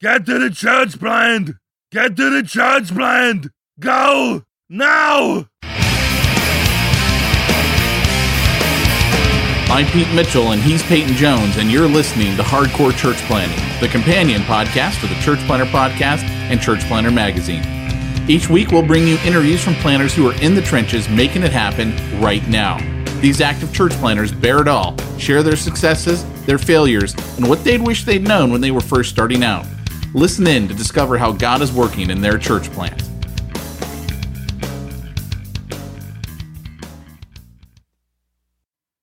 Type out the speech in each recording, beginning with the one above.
Get to the church blind! Get to the church blind! Go! Now! I'm Pete Mitchell, and he's Peyton Jones, and you're listening to Hardcore Church Planning, the companion podcast for the Church Planner Podcast and Church Planner Magazine. Each week, we'll bring you interviews from planners who are in the trenches making it happen right now. These active church planners bear it all, share their successes, their failures, and what they'd wish they'd known when they were first starting out. Listen in to discover how God is working in their church plant.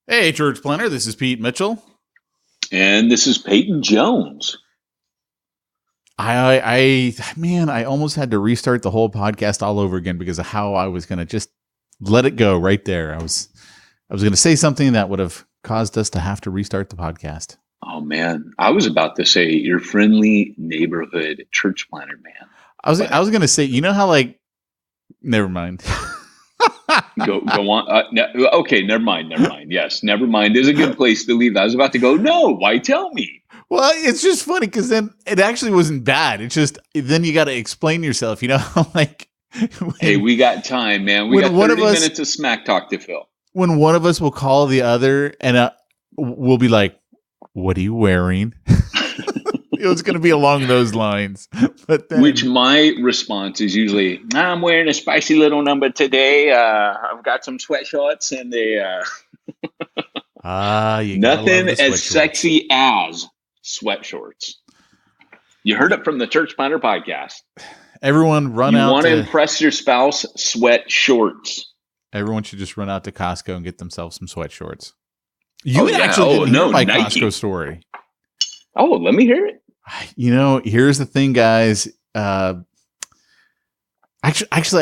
Hey, church planner, this is Pete Mitchell. And this is Peyton Jones. I almost had to restart the whole podcast all over again because of how I was going to just let it go right there. I was going to say something that would have caused us to have to restart the podcast. Oh, man. I was about to say your friendly neighborhood church planner, man. I was going to say, you know how never mind. Go on. Okay, never mind. Yes, never mind is a good place to leave. I was about to go, no, why tell me? Well, it's just funny because then it actually wasn't bad. It's just, then you got to explain yourself, Hey, we got time, man. We got 30 minutes of smack talk to fill. When one of us will call the other and we'll be like, what are you wearing? It was going to be along those lines. But then, which my response is usually, I'm wearing a spicy little number today. I've got some sweatshorts and nothing as sexy as sweatshorts. You heard it from the Church Planner Podcast. Everyone out. You want to impress your spouse, sweat shorts. Everyone should just run out to Costco and get themselves some sweatshorts. You actually didn't hear my Nike. Costco story. Oh, let me hear it. Here's the thing, guys. Actually,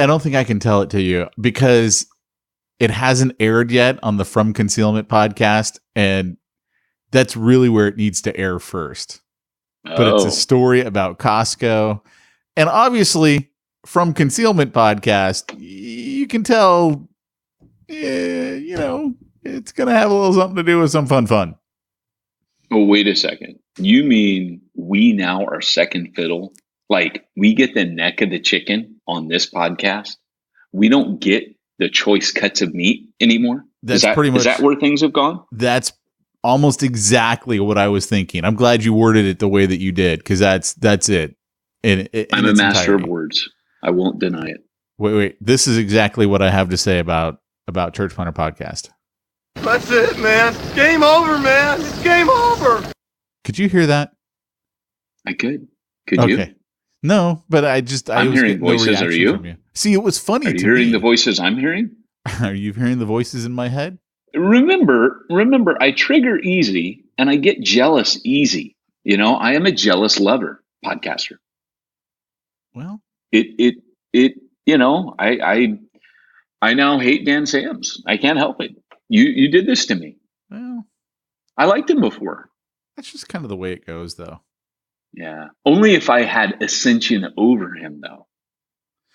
I don't think I can tell it to you because it hasn't aired yet on the From Concealment podcast, and that's really where it needs to air first. But it's a story about Costco, and obviously, From Concealment podcast, you can tell, it's going to have a little something to do with some fun. Oh, wait a second. You mean we now are second fiddle? Like we get the neck of the chicken on this podcast? We don't get the choice cuts of meat anymore? Is that where things have gone? That's almost exactly what I was thinking. I'm glad you worded it the way that you did because that's it. I'm a master of words. I won't deny it. Wait. This is exactly what I have to say about Church Planner Podcast. That's it, man. Game over, man. It's game over. Could you hear that? I could. Could you? No, but I'm hearing voices. Are you? See, it was funny. Are you hearing the voices I'm hearing? Are you hearing the voices in my head? Remember, I trigger easy and I get jealous easy. I am a jealous lover podcaster. Well, I now hate Dan Sams. I can't help it. You did this to me. Well, I liked him before. That's just kind of the way it goes, though. Yeah. Only if I had ascension over him, though.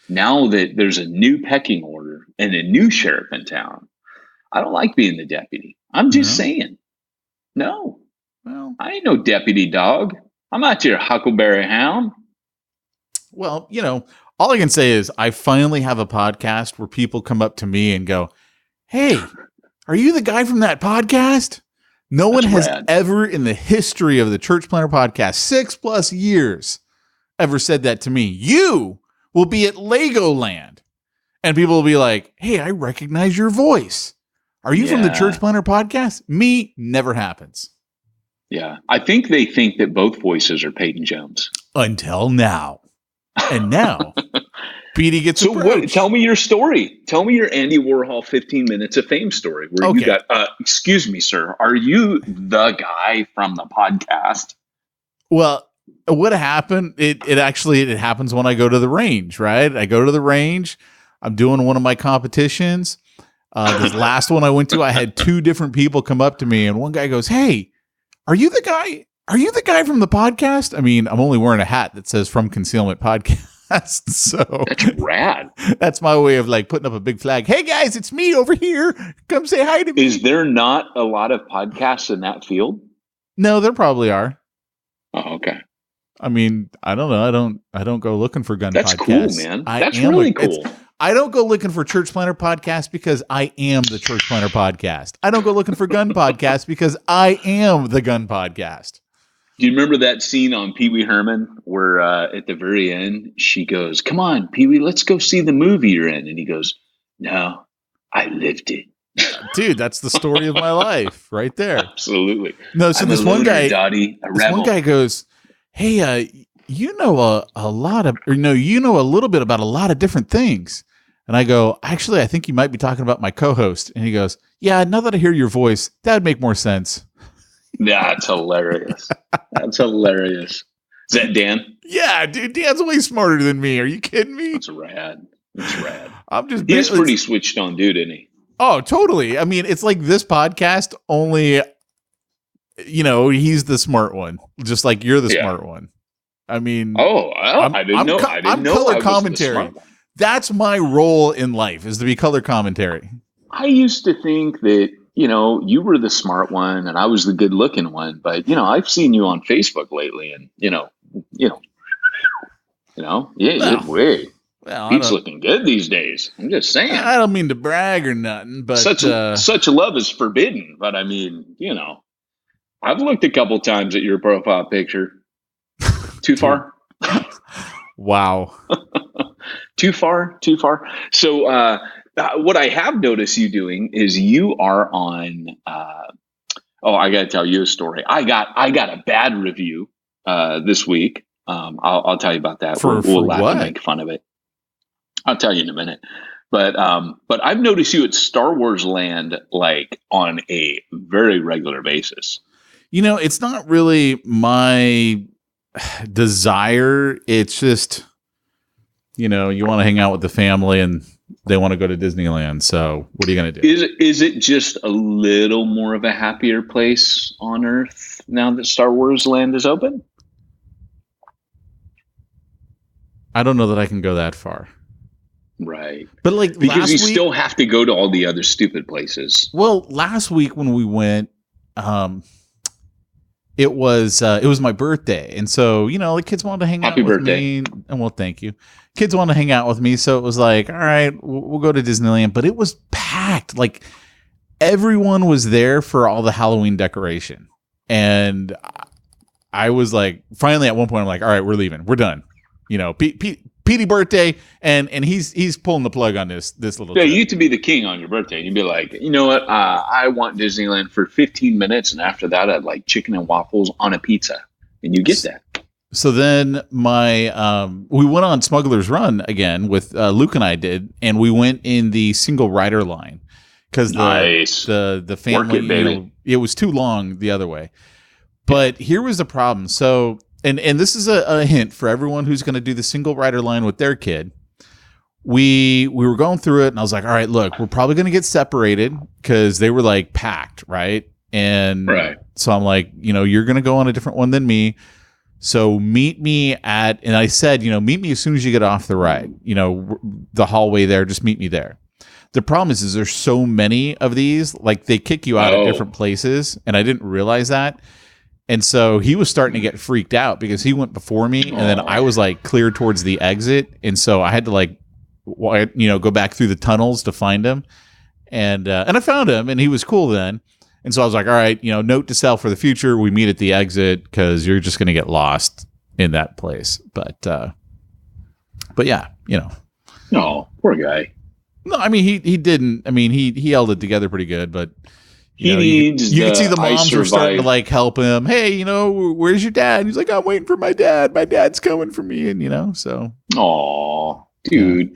Now that there's a new pecking order and a new sheriff in town, I don't like being the deputy. I'm just saying. No. Well, I ain't no deputy dog. I'm not your Huckleberry Hound. Well, all I can say is I finally have a podcast where people come up to me and go, hey, are you the guy from that podcast? No one has ever in the history of the Church Planner Podcast, 6+ years, ever said that to me. You will be at Legoland. And people will be like, hey, I recognize your voice. Are you from the Church Planner Podcast? Me, never happens. Yeah. I think they think that both voices are Peyton Jones. Until now. And now, Petey gets approached. Tell me your story. Tell me your Andy Warhol 15 minutes of fame story. Where you got, excuse me, sir, are you the guy from the podcast? Well, what happened? It happens when I go to the range, right? I go to the range. I'm doing one of my competitions. This last one I went to, I had 2 different people come up to me, and one guy goes, "Hey, are you the guy? Are you the guy from the podcast?" I mean, I'm only wearing a hat that says From Concealment Podcast. So that's rad. That's my way of putting up a big flag. Hey guys, it's me over here. Come say hi to me. Is there not a lot of podcasts in that field? No, there probably are. Oh, okay. I mean, I don't know. I don't go looking for gun That's podcasts. cool, man. That's really cool. I don't go looking for Church Planter podcast because I am the Church Planter podcast. I don't go looking for gun podcasts because I am the gun podcast. Do you remember that scene on Pee Wee Herman where at the very end she goes, "Come on, Pee Wee, let's go see the movie you're in," and he goes, "No, I lived it." Dude, that's the story of my life right there. Absolutely. No, so this one guy, Dottie, one guy goes, "Hey, you know a lot of, or no, you know a little bit about a lot of different things." And I go, "Actually, I think you might be talking about my co-host." And he goes, "Yeah, now that I hear your voice, that would make more sense." That's hilarious. That's hilarious. Is that Dan? Yeah, dude, Dan's way smarter than me. Are you kidding me? That's rad. That's rad. He's pretty switched on dude, isn't he? Oh, totally. I mean, it's like this podcast, only, he's the smart one, just like you're the smart one. I mean, I didn't know. I'm color commentary. That's my role in life, is to be color commentary. I used to think that, you were the smart one and I was the good looking one, but I've seen you on Facebook lately, and Well, Pete's looking good these days. I'm just saying. I don't mean to brag or nothing, but such love is forbidden. But I mean, I've looked a couple times at your profile picture. Too far? Wow. Too far. So, what I have noticed you doing is you are on. I got to tell you a story. I got a bad review this week. I'll tell you about that. We'll laugh and make fun of it. I'll tell you in a minute. But I've noticed you at Star Wars Land like on a very regular basis. It's not really my desire. It's just, you want to hang out with the family and they want to go to Disneyland. So what are you going to do? Is it just a little more of a happier place on Earth now that Star Wars Land is open? I don't know that I can go that far. Right. But like because you still have to go to all the other stupid places. Well, last week when we went, it was my birthday. And so, the kids wanted to hang out with me. And well, thank you. Kids wanted to hang out with me. So it was like, all right, we'll go to Disneyland. But it was packed. Like everyone was there for all the Halloween decoration. And I was like, finally at one point, I'm like, all right, we're leaving. We're done. Petey birthday, and he's pulling the plug on this little. Yeah, you get to be the king on your birthday. You'd be like, you know what? I want Disneyland for 15 minutes, and after that, I'd like chicken and waffles on a pizza, and you get that. So then we went on Smuggler's Run again with Luke and I did, and we went in the single rider line because the family, it was too long the other way. But here was the problem. So. And this is a hint for everyone who's going to do the single rider line with their kid. We were going through it, and I was like, all right, look, we're probably going to get separated because they were like packed, right? And so I'm like, you're going to go on a different one than me. So meet me and I said, meet me as soon as you get off the ride. The hallway there, just meet me there. The problem is there's so many of these, like they kick you out at different places, and I didn't realize that. And so he was starting to get freaked out because he went before me, and then I was like clear towards the exit. And so I had to like, go back through the tunnels to find him. And I found him, and he was cool then. And so I was like, all right, note to self for the future, we meet at the exit because you're just going to get lost in that place. But yeah, No, poor guy. No, I mean, he didn't. I mean, he held it together pretty good, but you could see the moms were starting to like help him. Hey, where's your dad? And he's like, I'm waiting for my dad. My dad's coming for me. And so. Aw, dude.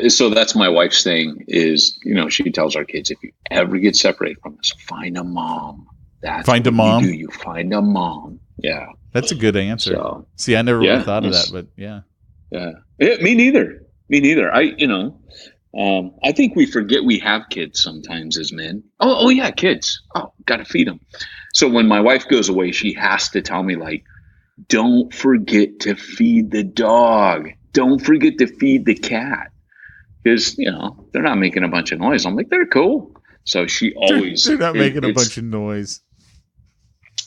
So that's my wife's thing is, she tells our kids, if you ever get separated from us, find a mom. Find a mom? You find a mom. Yeah. That's a good answer. So, see, I never really thought of that, but yeah. Yeah. Me neither. I think we forget we have kids sometimes as men. Oh yeah, kids. Oh, got to feed them. So when my wife goes away, she has to tell me like, don't forget to feed the dog. Don't forget to feed the cat. Because, they're not making a bunch of noise. I'm like, they're cool. So she always. They're not making a bunch of noise.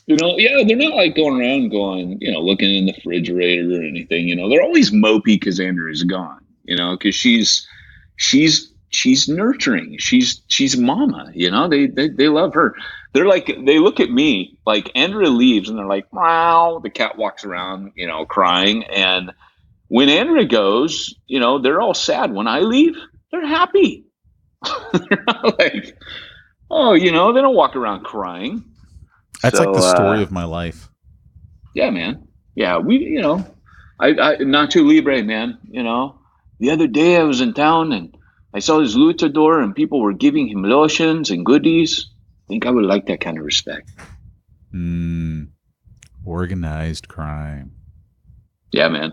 Yeah, they're not like going around going, looking in the refrigerator or anything. They're always mopey because Andrea's gone. Because she's nurturing. She's mama. They love her. They're like, they look at me like Andrea leaves and they're like, wow. The cat walks around, crying. And when Andrea goes, they're all sad. When I leave, they're happy. They're not like, they don't walk around crying. That's like the story of my life. Yeah, man. Yeah, I Nacho Libre, man. The other day I was in town and I saw this luchador and people were giving him lotions and goodies. I think I would like that kind of respect. Organized crime. Yeah, man.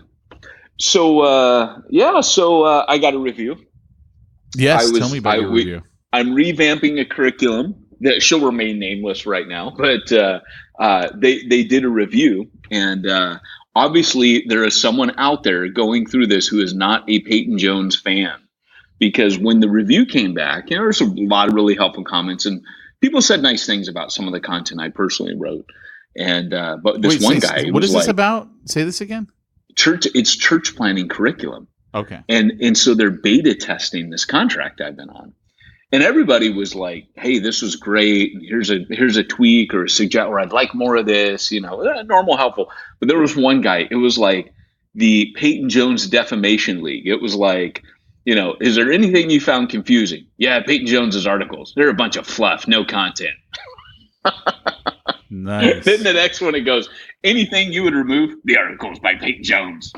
So, I got a review. Yes, tell me about your review. I'm revamping a curriculum that she'll remain nameless right now, but they did a review, and obviously there is someone out there going through this who is not a Peyton Jones fan, because when the review came back, there was a lot of really helpful comments, and people said nice things about some of the content I personally wrote. And but this one guy, what is this about? Say this again. It's church planning curriculum. Okay. And so they're beta testing this contract I've been on. And everybody was like, hey, this was great. Here's a tweak or a suggest, or I'd like more of this, normal, helpful. But there was one guy, it was like the Peyton Jones Defamation League. It was like, is there anything you found confusing? Yeah, Peyton Jones's articles. They're a bunch of fluff, no content. Nice. Then the next one, it goes, anything you would remove? The articles by Peyton Jones.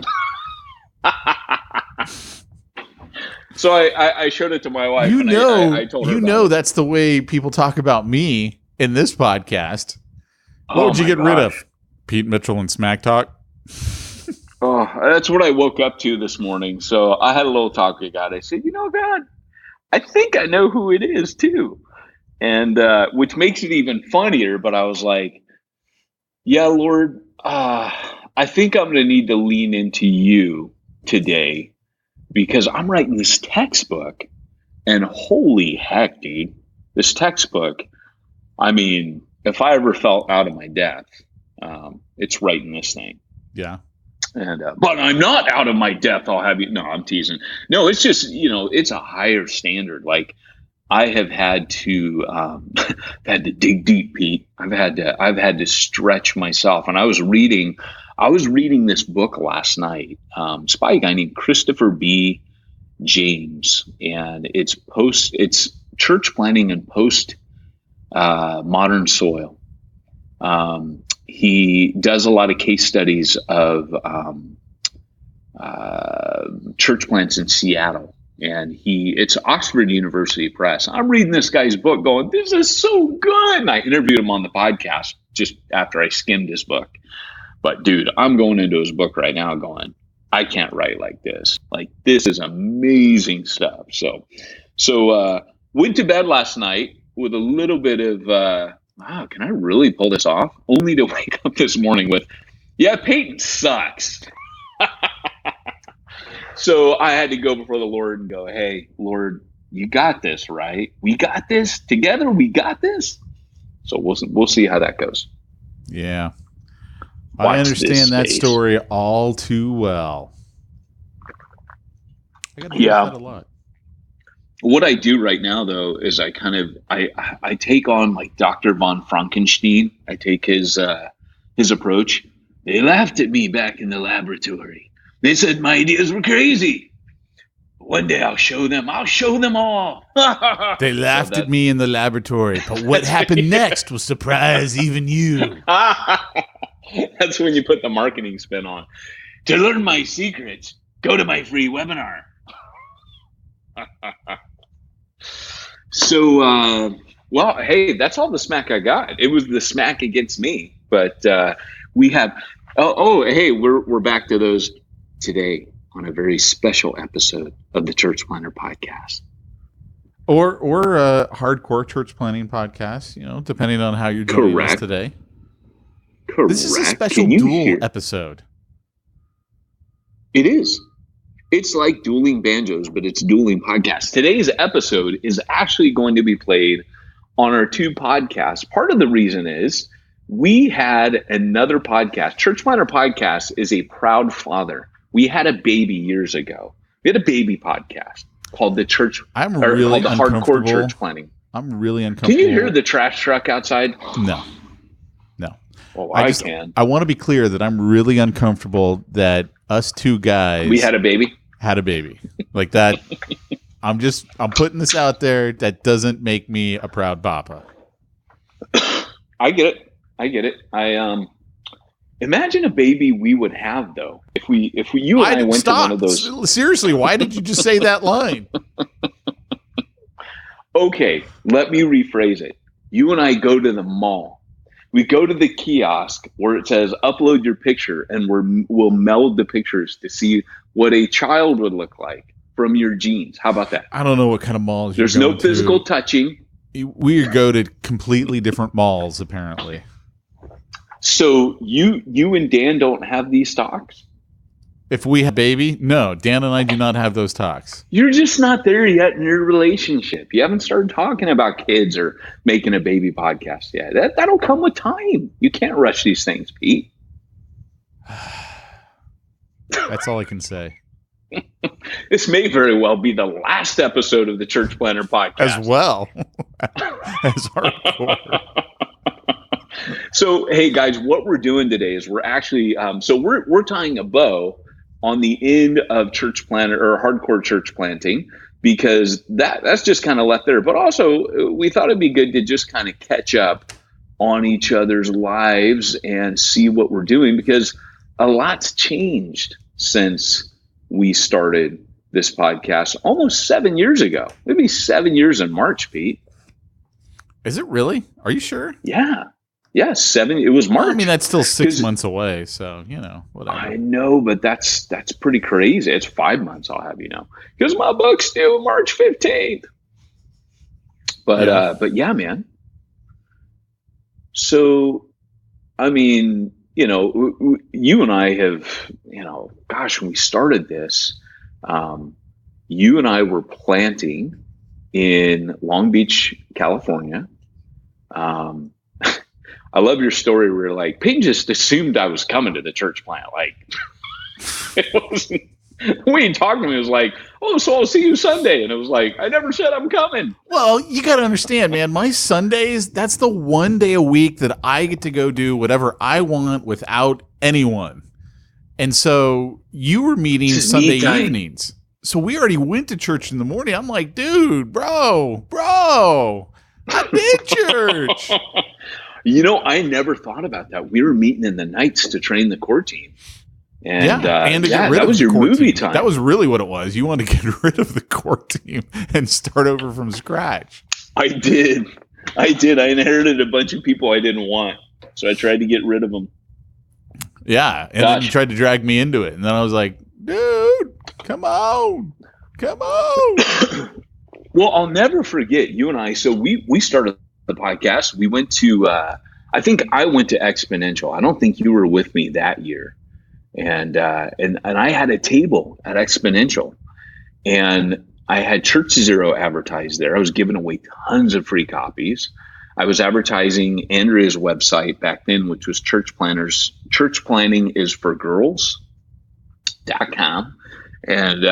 So I showed it to my wife. I told her that's the way people talk about me in this podcast. What would you get rid of? Pete Mitchell and Smack Talk? Oh, that's what I woke up to this morning. So I had a little talk with God. I said, God, I think I know who it is too. And which makes it even funnier. But I was like, yeah, Lord, I think I'm going to need to lean into you today, because I'm writing this textbook, and holy heck, dude, this textbook, I mean, if I ever felt out of my depth, it's writing this thing. Yeah. And, but I'm not out of my depth. No, I'm teasing. No, it's just, it's a higher standard. Like, I have had to, dig deep, Pete. I've had to stretch myself. And I was reading this book last night. It's by a guy named Christopher B. James, and it's church planning and post modern soil. He does a lot of case studies of church plants in Seattle. And it's Oxford University Press. I'm reading this guy's book going, this is so good. And I interviewed him on the podcast just after I skimmed his book. But dude, I'm going into his book right now going, I can't write like this. Like, this is amazing stuff. So went to bed last night with a little bit of, wow, can I really pull this off? Only to wake up this morning with, yeah, Peyton sucks. So I had to go before the Lord and go, hey, Lord, you got this, right? We got this together. We got this. So we'll see how that goes. Yeah. Watch I understand that story all too well. I got to hear that a lot. What I do right now, though, is I take on like Dr. von Frankenstein. I take his approach. They laughed at me back in the laboratory. They said my ideas were crazy. One day I'll show them all. They laughed at me in the laboratory, but what happened next will surprise even you. That's when you put the marketing spin on. To learn my secrets, go to my free webinar. So, well, hey, that's all the smack I got. It was the smack against me, but we have. Hey, we're back to those today on a very special episode of the Church Planner Podcast, or a hardcore church planning podcast. Depending on how you're joining us today. Correct. This is a special dual episode. It is. It's like dueling banjos, but it's dueling podcasts. Today's episode is actually going to be played on our two podcasts. Part of the reason is we had another podcast. Church Planter Podcast is a proud father. We had a baby years ago. We had a baby podcast called the Hardcore Church Planting. I'm really uncomfortable. Can you hear the trash truck outside? No. Well, I want to be clear that I'm really uncomfortable that us two guys we had a baby like that. I'm putting this out there. That doesn't make me a proud papa. I get it. I imagine a baby we would have though. If you and I went to one of those. Seriously, why did you just say that line? Okay, let me rephrase it. You and I go to the mall. We go to the kiosk where it says upload your picture, and we'll meld the pictures to see what a child would look like from your genes. How about that? I don't know what kind of malls There's no physical touching. We go to completely different malls, apparently. So you and Dan don't have these talks? If we have a baby, no. Dan and I do not have those talks. You're just not there yet in your relationship. You haven't started talking about kids or making a baby podcast yet. That'll come with time. You can't rush these things, Pete. That's all I can say. This may very well be the last episode of the Church Planter Podcast. As well as hardcore. So, hey guys, what we're doing today is we're actually we're tying a bow on the end of church planter or hardcore church planting, because that's just kind of left there. But also, we thought it'd be good to just kind of catch up on each other's lives and see what we're doing, because a lot's changed since we started this podcast almost 7 years ago. It'd be 7 years in March, Pete. Is it really? Are you sure? Yeah. Yeah, 7. It was March. Well, I mean, that's still 6 months away, so whatever. I know, but that's pretty crazy. It's 5 months, I'll have you know, because my book's due March 15th. But yeah, man. So, I mean, you and I have, gosh, when we started this, you and I were planting in Long Beach, California. I love your story where like Peyton just assumed I was coming to the church plant. Like it wasn't, when he talked to me, it was like, oh, so I'll see you Sunday. And it was like, I never said I'm coming. Well, you got to understand, man, my Sundays, that's the one day a week that I get to go do whatever I want without anyone. And so you were meeting Sunday evenings. So we already went to church in the morning. I'm like, dude, bro, I did church. I never thought about that. We were meeting in the nights to train the core team. And that was your movie time. That was really what it was. You wanted to get rid of the core team and start over from scratch. I did. I inherited a bunch of people I didn't want. So I tried to get rid of them. Yeah. And then you tried to drag me into it. And then I was like, dude, come on. Well, I'll never forget you and I. So we started the podcast. We went to, I think I went to Exponential. I don't think you were with me that year. And I had a table at Exponential, and I had Church Zero advertised there. I was giving away tons of free copies. I was advertising Andrea's website back then, which was Church Planning is for Girls.com. And,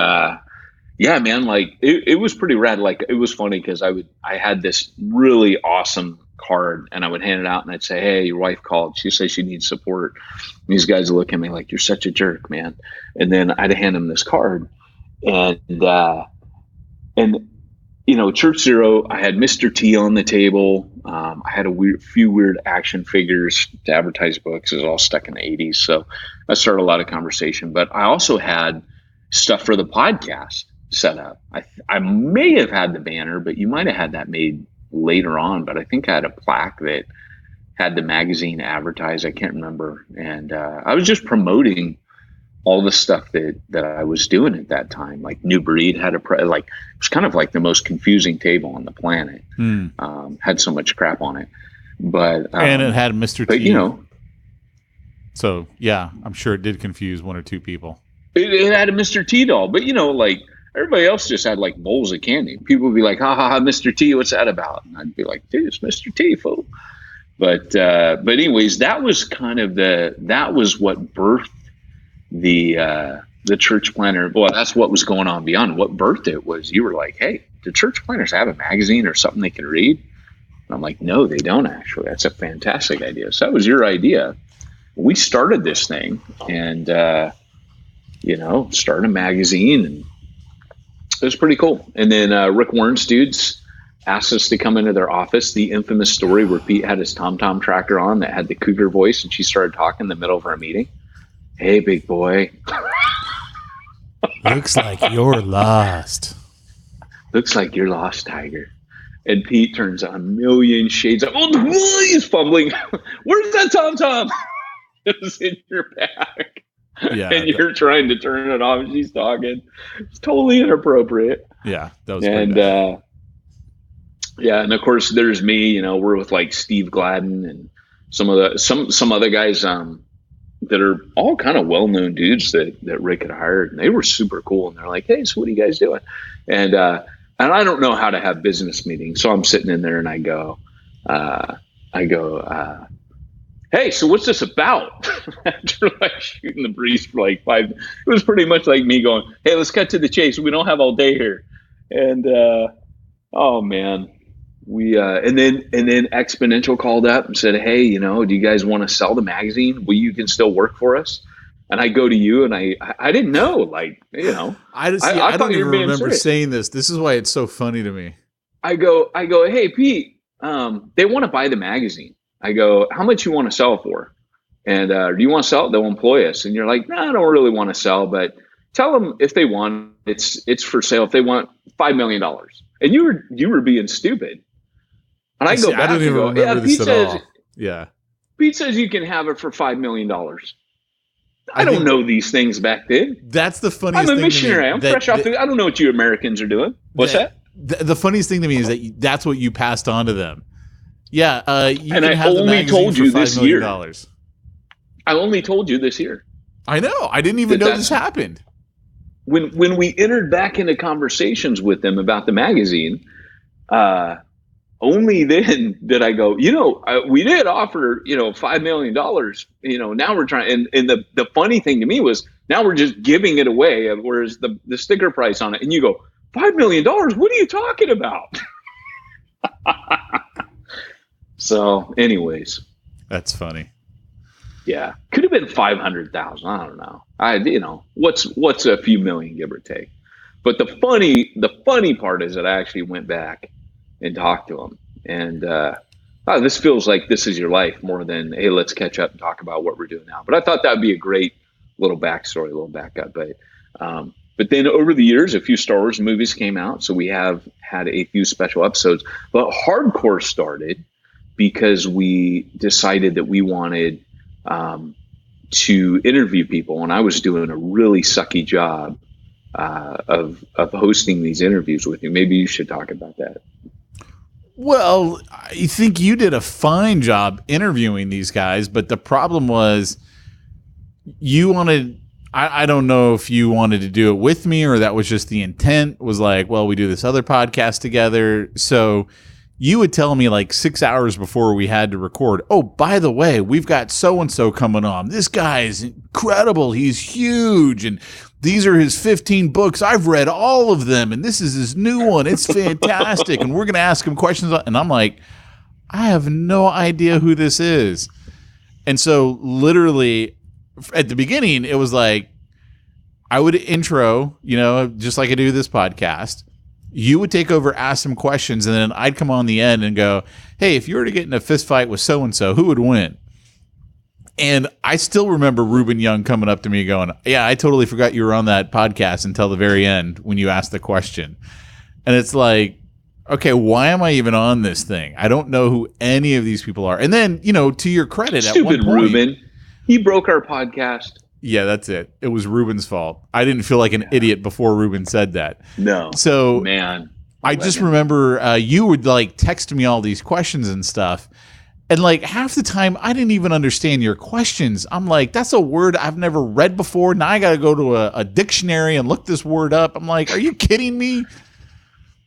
yeah, man, like it was pretty rad. Like it was funny because I had this really awesome card, and I would hand it out and I'd say, hey, your wife called. She says she needs support. And these guys would look at me like, you're such a jerk, man. And then I'd hand them this card. And Church Zero, I had Mr. T on the table. I had a few weird action figures to advertise books. It was all stuck in the 80s. So I started a lot of conversation. But I also had stuff for the podcast set up. I may have had the banner, but you might have had that made later on. But I think I had a plaque that had the magazine advertised. I can't remember. And I was just promoting all the stuff that I was doing at that time. Like New Breed had it was kind of like the most confusing table on the planet. Had so much crap on it. But and it had Mr. But T. So yeah, I'm sure it did confuse one or two people. It had a Mr. T doll, but like everybody else just had like bowls of candy. People would be like, ha ha ha, Mr. T, what's that about? And I'd be like, dude, it's Mr. T, fool. But anyways, that was kind of that was what birthed the church planner. Well, that's what was going on beyond. What birthed it was you were like, hey, do church planners have a magazine or something they can read? And I'm like, no, they don't actually. That's a fantastic idea. So that was your idea. We started this thing and, started a magazine, and it was pretty cool. And then Rick Warren's dudes asked us to come into their office. The infamous story where Pete had his TomTom tractor on that had the cougar voice, and she started talking in the middle of our meeting. Hey, big boy. Looks like you're lost. Looks like you're lost, Tiger. And Pete turns on a million shades of, he's fumbling. Where's that TomTom? It was in your bag. Yeah. And you're trying to turn it off. She's talking. It's totally inappropriate. Yeah. That was and and of course there's me, we're with like Steve Gladden and some other guys that are all kind of well-known dudes that Rick had hired, and they were super cool. And they're like, hey, so what are you guys doing? And I don't know how to have business meetings. So I'm sitting in there and I go, hey, so what's this about? After like shooting the breeze for like 5, it was pretty much like me going, hey, let's cut to the chase. We don't have all day here. And, oh man, and then Exponential called up and said, hey, do you guys want to sell the magazine? You can still work for us. And I go to you and I didn't know, like, I don't even remember saying this. This is why it's so funny to me. I go, hey, Pete, they want to buy the magazine. I go, how much you want to sell for? And do you want to sell it? They'll employ us. And you're like, no, I don't really want to sell, but tell them if they want, it's for sale. If they want $5 million. And you were being stupid. And I go back I don't even remember this at all. Yeah. Pete says you can have it for $5 million. I don't know these things back then. That's the funniest thing. I'm a missionary. I'm fresh off I don't know what you Americans are doing. What's that? The funniest thing to me is that that's what you passed on to them. Yeah. You and can I have only told you this year. $5 I only told you this year. I know. I didn't even know this happened. When we entered back into conversations with them about the magazine, only then did I go, we did offer, $5 million, now we're trying. And the funny thing to me was now we're just giving it away. Whereas the sticker price on it, and you go, $5 million. What are you talking about? So anyways, that's funny. Yeah. Could have been 500,000. I don't know. What's a few million, give or take. But the funny part is that I actually went back and talked to him, and this feels like this is your life more than, hey, let's catch up and talk about what we're doing now. But I thought that'd be a great little backstory, a little backup. But then over the years, a few Star Wars movies came out, so we have had a few special episodes. But Hardcore started because we decided that we wanted to interview people, and I was doing a really sucky job of hosting these interviews with you. Maybe you should talk about that. Well, I think you did a fine job interviewing these guys, but the problem was you wanted, I don't know if you wanted to do it with me or that was just the intent, was like, well, we do this other podcast together. So you would tell me like 6 hours before we had to record, oh, by the way, we've got so-and-so coming on. This guy is incredible. He's huge. And these are his 15 books. I've read all of them. And this is his new one. It's fantastic. And we're going to ask him questions. And I'm like, I have no idea who this is. And so literally at the beginning, it was like, I would intro, just like I do this podcast. You would take over, ask some questions, and then I'd come on the end and go, hey, if you were to get in a fist fight with so-and-so, who would win? And I still remember Reuben Young coming up to me going, yeah, I totally forgot you were on that podcast until the very end when you asked the question. And it's like, okay, why am I even on this thing? I don't know who any of these people are. And then, to your credit, stupid at one point, Reuben, he broke our podcast. Yeah, that's it. It was Ruben's fault. I didn't feel like an idiot before Ruben said that. No. So, man, I just remember you would like text me all these questions and stuff. And like half the time, I didn't even understand your questions. I'm like, that's a word I've never read before. Now I got to go to a dictionary and look this word up. I'm like, are you kidding me?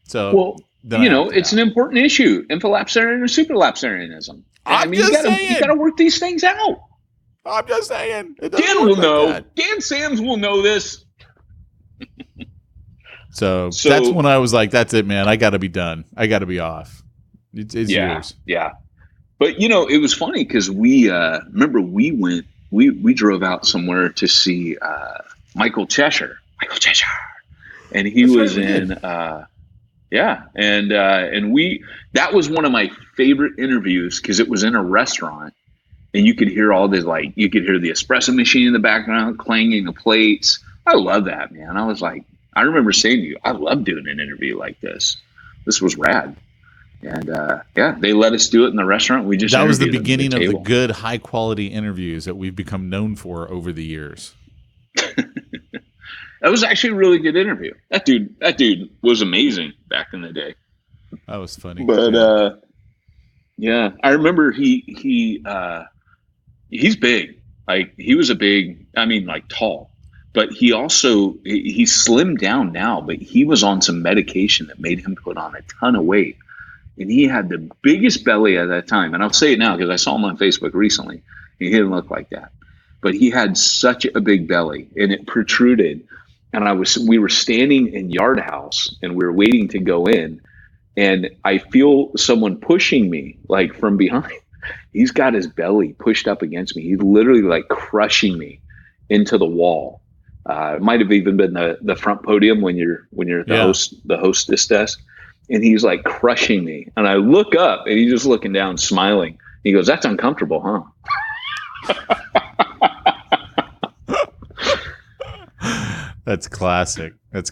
So, well, it's an important issue, infralapsarian or superlapsarianism. I mean, you gotta work these things out. I'm just saying. Dan will know. Dan Sams will know this. So that's when I was like, that's it, man. I got to be done. I got to be off. It's yours. Yeah. But, it was funny because we remember we drove out somewhere to see Michael Cheshire. And he was in, that was one of my favorite interviews because it was in a restaurant. And you could hear you could hear the espresso machine in the background, clanging the plates. I love that, man. I was like, I remember saying to you, I love doing an interview like this. This was rad. And they let us do it in the restaurant. That was the beginning of the good, high quality interviews that we've become known for over the years. That was actually a really good interview. That dude was amazing back in the day. That was funny. But I remember he's big. Like he was tall. But he slimmed down now, but he was on some medication that made him put on a ton of weight. And he had the biggest belly at that time. And I'll say it now because I saw him on Facebook recently. He didn't look like that. But he had such a big belly and it protruded. And we were standing in Yard House and we were waiting to go in. And I feel someone pushing me like from behind. He's got his belly pushed up against me. He's literally like crushing me into the wall. It might have even been the front podium when you're at the hostess desk. And he's like crushing me. And I look up and he's just looking down, smiling. He goes, "That's uncomfortable, huh?" That's classic. I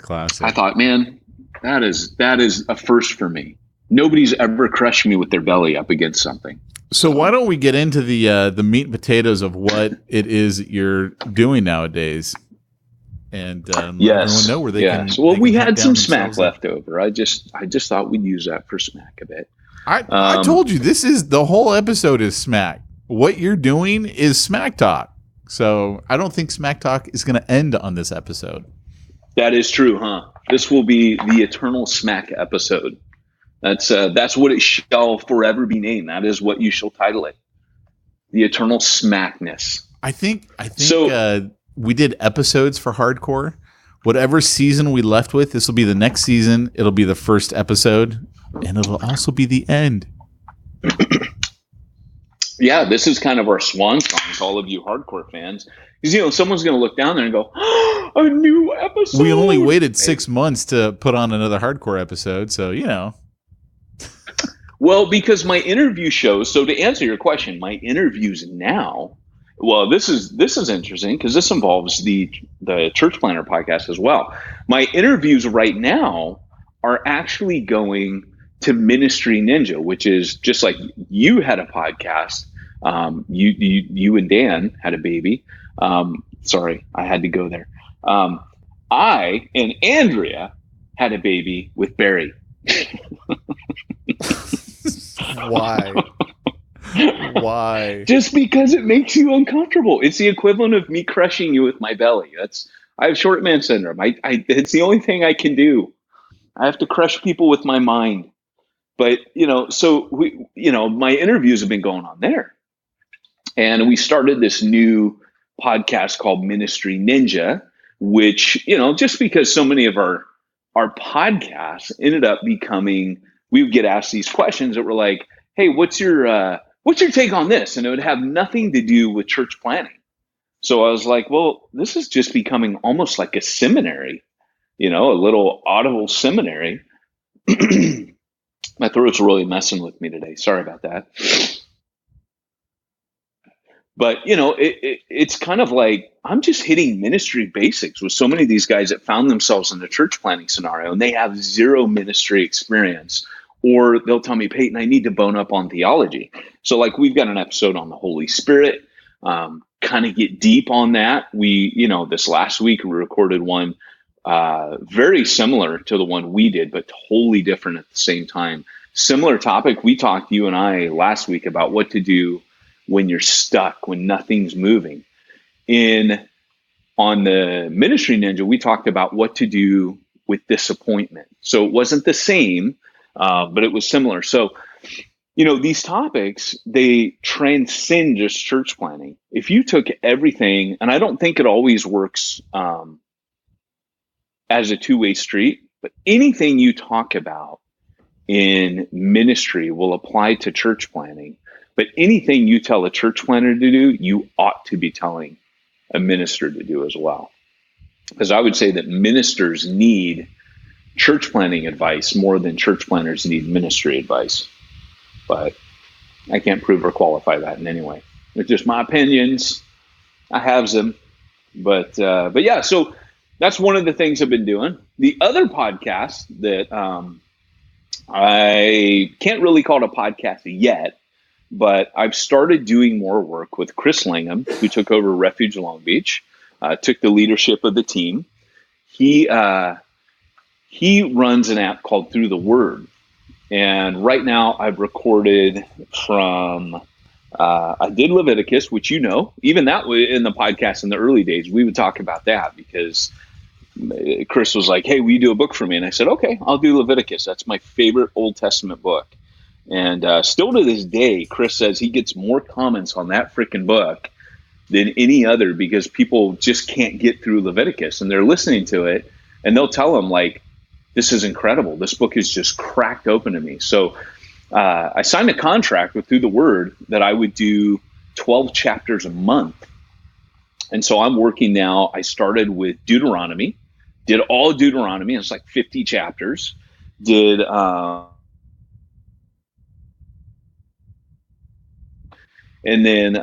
thought, man, that is a first for me. Nobody's ever crushed me with their belly up against something. So why don't we get into the meat and potatoes of what it is you're doing nowadays? And everyone know where they can. Well, we had some smack left over. I just thought we'd use that for smack a bit. I told you the whole episode is smack. What you're doing is smack talk. So I don't think smack talk is going to end on this episode. That is true, huh? This will be the eternal smack episode. That's what it shall forever be named. That is what you shall title it. The eternal smackness. I think so. We did episodes for hardcore. Whatever season we left with, this will be the next season. It'll be the first episode, and it'll also be the end. Yeah, this is kind of our swan song to all of you hardcore fans. Because, someone's going to look down there and go, "Oh, a new episode." We only waited 6 months to put on another hardcore episode, so, Well, because my interview shows, so to answer your question, my interviews now, well, this is interesting because this involves the Church Planner podcast as well. My interviews right now are actually going to Ministry Ninja, which is just like you had a podcast. You and Dan had a baby. Sorry, I had to go there. I and Andrea had a baby with Barry. Why? Just because it makes you uncomfortable. It's the equivalent of me crushing you with my belly. I have short man syndrome. It's the only thing I can do. I have to crush people with my mind. But, so my interviews have been going on there. And we started this new podcast called Ministry Ninja, which, just because so many of our podcasts ended up becoming, we would get asked these questions that were like, "Hey, what's your take on this?" And it would have nothing to do with church planning. So I was like, well, this is just becoming almost like a seminary, a little audible seminary. My throat's really messing with me today. Sorry about that. But, it's kind of like I'm just hitting ministry basics with so many of these guys that found themselves in the church planning scenario and they have zero ministry experience. Or they'll tell me, "Peyton, I need to bone up on theology." So like we've got an episode on the Holy Spirit, kind of get deep on that. We, this last week we recorded one very similar to the one we did, but totally different at the same time. Similar topic. We talked, you and I, last week about what to do when you're stuck, when nothing's moving. On the Ministry Ninja, we talked about what to do with disappointment. So it wasn't the same, but it was similar. So these topics, they transcend just church planning. If you took everything, and I don't think it always works as a two-way street, but anything you talk about in ministry will apply to church planning. But anything you tell a church planner to do, you ought to be telling a minister to do as well. Because I would say that ministers need church planning advice more than church planners need ministry advice. But I can't prove or qualify that in any way. It's just my opinions. I have them. But yeah, so that's one of the things I've been doing. The other podcast that I can't really call it a podcast yet, but I've started doing more work with Chris Langham, who took over Refuge Long Beach, took the leadership of the team. He runs an app called Through the Word. And right now I've recorded from, I did Leviticus, which even that was in the podcast in the early days, we would talk about that because Chris was like, hey, will you do a book for me? And I said, okay, I'll do Leviticus. That's my favorite Old Testament book. And still to this day, Chris says he gets more comments on that freaking book than any other because people just can't get through Leviticus. And they're listening to it and they'll tell him like, this is incredible. This book is just cracked open to me. So I signed a contract with Through the Word that I would do 12 chapters a month. And so I'm working now. I started with Deuteronomy, did all Deuteronomy. It's like 50 chapters. Did and then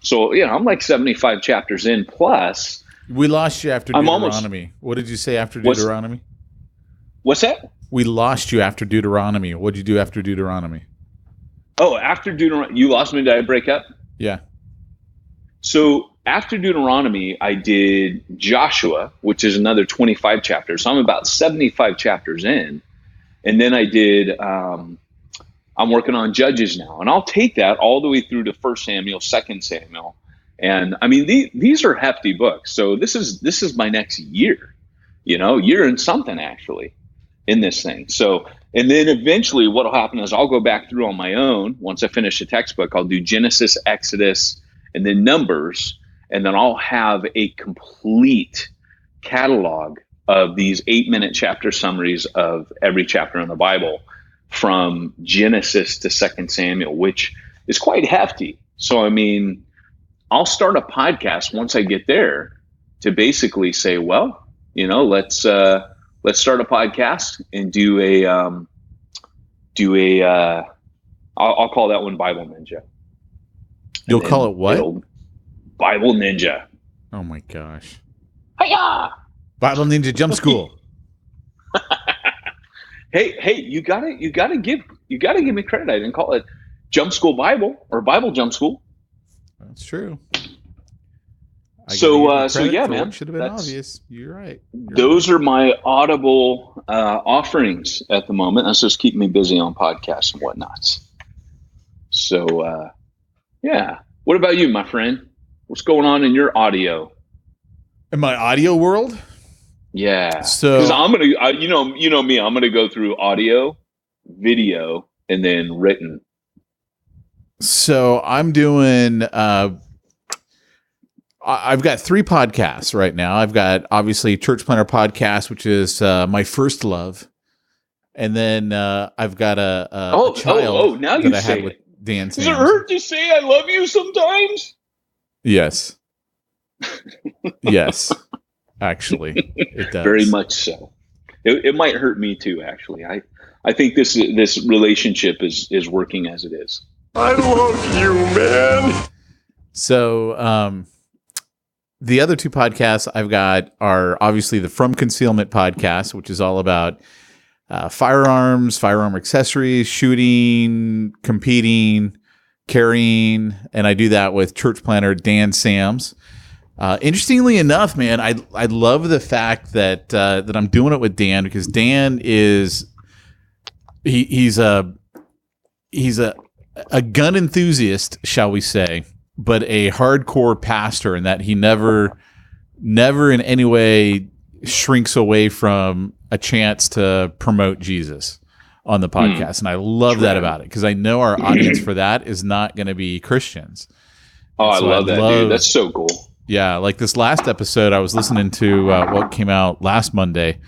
so I'm like 75 chapters in plus. We lost you after Deuteronomy. What did you say after Deuteronomy? What's that? We lost you after Deuteronomy. What did you do after Deuteronomy? Oh, after Deuteronomy, you lost me. Did I break up? Yeah. So after Deuteronomy, I did Joshua, which is another 25 chapters. So I'm about 75 chapters in. And then I did, I'm working on Judges now. And I'll take that all the way through to 1 Samuel, 2 Samuel. And I mean, these are hefty books. So this is my next year, year and something actually in this thing. So, and then eventually what will happen is I'll go back through on my own. Once I finish the textbook, I'll do Genesis, Exodus, and then Numbers. And then I'll have a complete catalog of these 8-minute chapter summaries of every chapter in the Bible from Genesis to 2 Samuel, which is quite hefty. So, I mean, I'll start a podcast once I get there to basically say, well, let's start a podcast and do I'll call that one Bible Ninja. You'll call it what? Bible Ninja. Oh my gosh. Hiya! Bible Ninja Jump School. Hey, you gotta give me credit. I didn't call it Jump School Bible or Bible Jump School. That's true. So yeah, man. It should have been obvious. You're right. Those are my Audible offerings at the moment. That's just keeping me busy on podcasts and whatnots. So yeah. What about you, my friend? What's going on in your audio? In my audio world? Yeah. So because I'm gonna, you know me, I'm gonna go through audio, video, and then written. So I'm doing. I've got 3 podcasts right now. I've got obviously Church Planner Podcast, which is my first love, and then I've got a child. Now you say with Dan. Does it hurt to say I love you sometimes? Yes. Yes. Actually, it does. Very much so. It might hurt me too. Actually, I think this relationship is working as it is. I love you, man. So, the other 2 podcasts I've got are obviously the From Concealment podcast, which is all about firearms, firearm accessories, shooting, competing, carrying, and I do that with church planner Dan Sams. Interestingly enough, man, I love the fact that I'm doing it with Dan because Dan is he's a gun enthusiast, shall we say, but a hardcore pastor in that he never in any way shrinks away from a chance to promote Jesus on the podcast. And I love that about it because I know our audience for that is not going to be Christians. Oh, so I love that, dude. That's so cool. Yeah. Like this last episode, I was listening to what came out last Monday,